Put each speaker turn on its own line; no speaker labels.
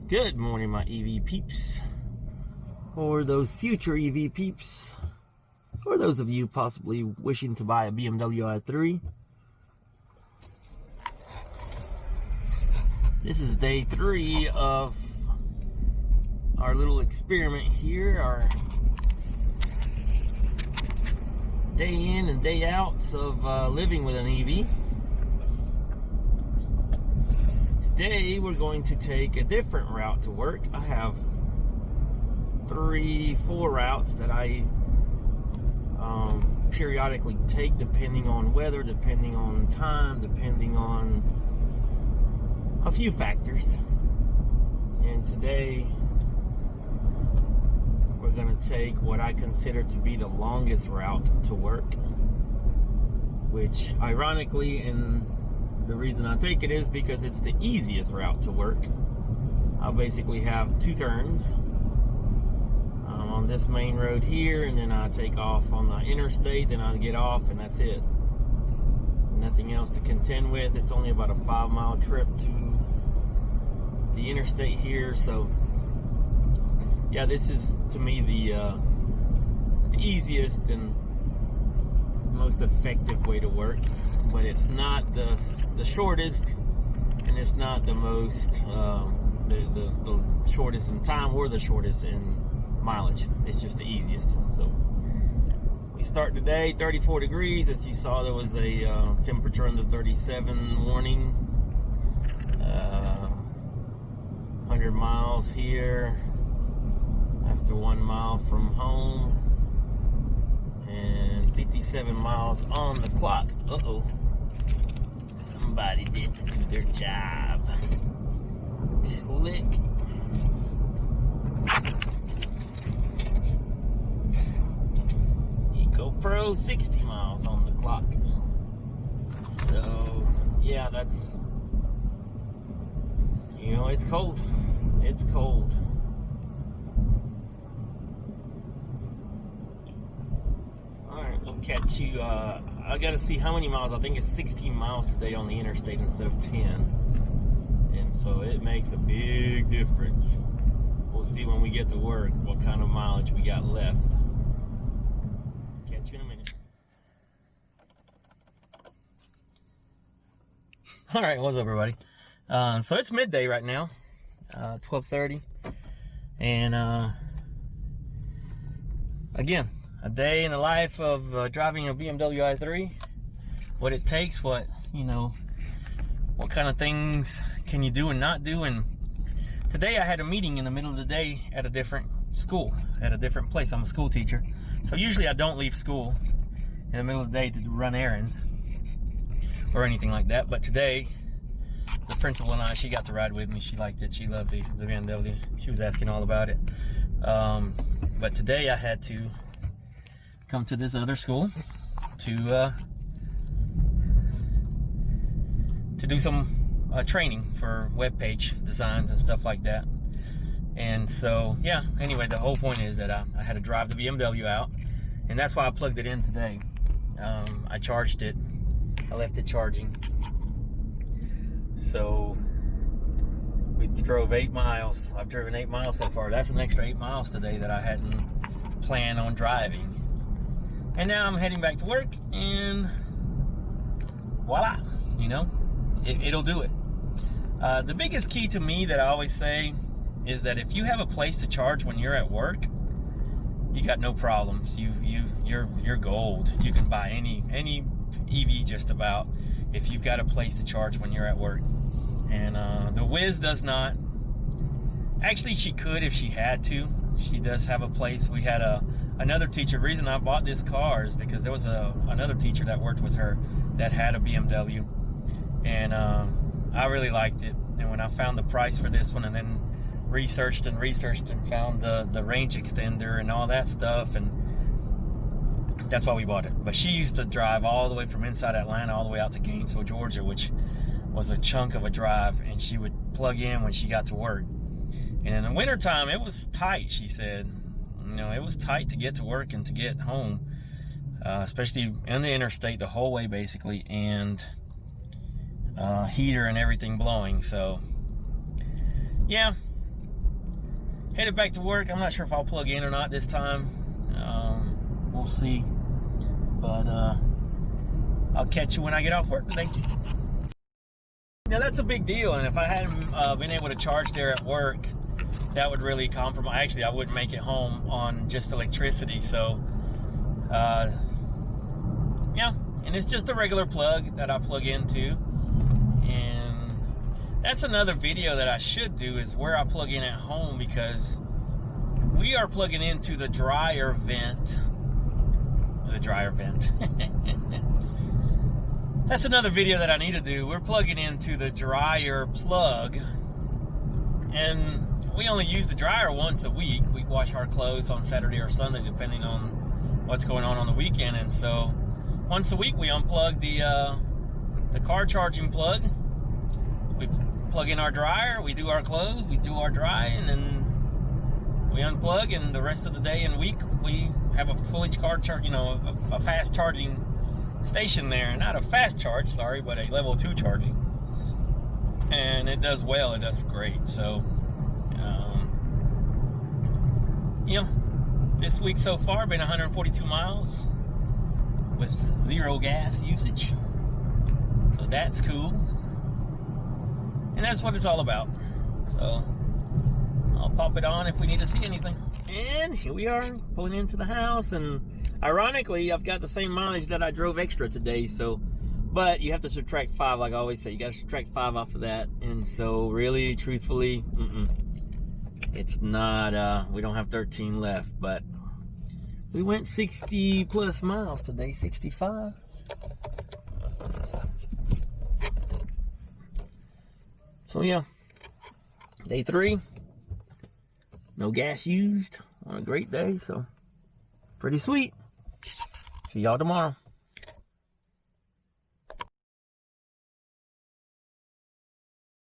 Good morning, my EV peeps, or those future EV peeps, or those of you possibly wishing to buy a BMW i3. This is day 3 of our little experiment here, our day in and day outs of living with an EV. Today we're going to take a different route to work. I have 3-4 routes that I periodically take depending on weather, depending on time, depending on a few factors. And today we're going to take what I consider to be the longest route to work, which ironically, the reason I take it is because it's the easiest route to work. I'll basically have 2 turns on this main road here, and then I take off on the interstate, then I get off, and that's it. Nothing else to contend with. It's only about a 5-mile trip to the interstate here, so yeah, this is to me the easiest and most effective way to work. But it's not the shortest, and it's not the most the shortest in time or the shortest in mileage. It's just the easiest. So we start today 34 degrees. As you saw, there was a temperature under 37 warning. 100 miles here after 1 mile from home, and 57 miles on the clock. Uh-oh. Somebody didn't do their job. Click. GoPro, 60 miles on the clock. So, yeah, that's, you know, it's cold. It's cold. Alright, we'll catch you. I gotta see how many miles. I think it's 16 miles today on the interstate instead of 10. And so it makes a big difference. We'll see when we get to work what kind of mileage we got left. Catch you in a minute. Alright, what's up, everybody? So it's midday right now, 12:30. And again, a day in the life of driving a BMW i3. What it takes, what kind of things can you do and not do. And today I had a meeting in the middle of the day at a different school, at a different place. I'm a school teacher, so usually I don't leave school in the middle of the day to run errands or anything like that. But today, the principal and I, she got to ride with me. She liked it. She loved the BMW. She was asking all about it. But today I had to come to this other school to do some training for web page designs and stuff like that. And so, yeah, anyway, the whole point is that I had to drive the BMW out, and that's why I plugged it in today. I charged it. I left it charging. So we drove 8 miles. I've driven 8 miles so far. That's an extra 8 miles today that I hadn't planned on driving. And now I'm heading back to work, and voila, it'll do it. The biggest key to me that I always say is that if you have a place to charge when you're at work, you got no problems. You're gold. You can buy any EV just about if you've got a place to charge when you're at work. And the Wiz does not. Actually, she could if she had to. She does have a place. We had another teacher. The reason I bought this car is because there was another teacher that worked with her that had a BMW, and I really liked it. And when I found the price for this one, and then researched and found the range extender and all that stuff, and that's why we bought it. But she used to drive all the way from inside Atlanta all the way out to Gainesville, Georgia, which was a chunk of a drive, and she would plug in when she got to work. And in the wintertime, it was tight, she said. It was tight to get to work and to get home, especially in the interstate the whole way, basically, and heater and everything blowing. So, yeah, headed back to work. I'm not sure if I'll plug in or not this time. We'll see. But I'll catch you when I get off work today. Now that's a big deal, and if I hadn't been able to charge there at work, that would really compromise. Actually, I wouldn't make it home on just electricity. So yeah, and it's just a regular plug that I plug into. And that's another video that I should do, is where I plug in at home, because we are plugging into the dryer vent. The dryer vent. That's another video that I need to do. We're plugging into the dryer plug, and we only use the dryer once a week. We wash our clothes on Saturday or Sunday, depending on what's going on the weekend. And so once a week we unplug the car charging plug. We plug in our dryer, we do our clothes, we do our dry, and then we unplug, and the rest of the day and week we have a fully car charge, you know, a fast charging station there. Not a fast charge, sorry, but a level 2 charging. And it does well, it does great. So you know, this week so far been 142 miles with 0 gas usage. So that's cool. And that's what it's all about. So I'll pop it on if we need to see anything. And here we are, pulling into the house, and ironically I've got the same mileage that I drove extra today. So, but you have to subtract 5, like I always say. You got to subtract 5 off of that. And so really, truthfully, it's not, we don't have 13 left, but we went 60 plus miles today, 65. So yeah, day 3, no gas used on a great day, so pretty sweet. See y'all tomorrow.